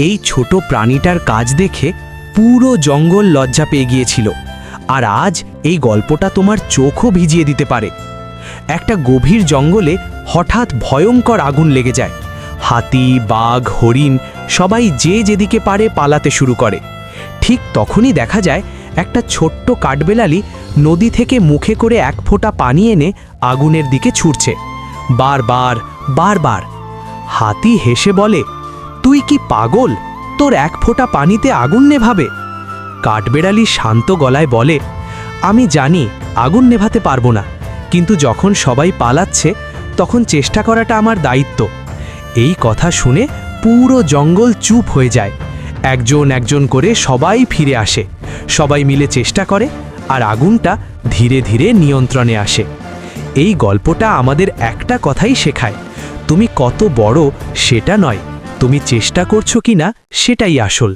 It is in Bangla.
এই ছোট প্রাণীটার কাজ দেখে পুরো জঙ্গল লজ্জা পেয়ে গিয়েছিল। আর আজ এই গল্পটা তোমার চোখও ভিজিয়ে দিতে পারে। একটা গভীর জঙ্গলে হঠাৎ ভয়ঙ্কর আগুন লেগে যায়। হাতি, বাঘ, হরিণ সবাই যে যেদিকে পারে পালাতে শুরু করে। ঠিক তখনই দেখা যায় একটা ছোট্ট কাঠবেলালি নদী থেকে মুখে করে এক ফোঁটা পানি এনে আগুনের দিকে ছুটছে, বারবার বারবার। হাতি হেসে বলে, তুই কি পাগল? তোর এক ফোঁটা পানিতে আগুন নেভাবে? কাঠবেড়ালি শান্ত গলায় বলে, আমি জানি আগুন নেভাতে পারবো না, কিন্তু যখন সবাই পালাচ্ছে তখন চেষ্টা করাটা আমার দায়িত্ব। এই কথা শুনে পুরো জঙ্গল চুপ হয়ে যায়। একজন একজন করে সবাই ফিরে আসে, সবাই মিলে চেষ্টা করে, আর আগুনটা ধীরে ধীরে নিয়ন্ত্রণে আসে। এই গল্পটা আমাদের একটা কথাই শেখায়, তুমি কত বড় সেটা নয়, তুমি চেষ্টা করছো কিনা সেটাই আসল।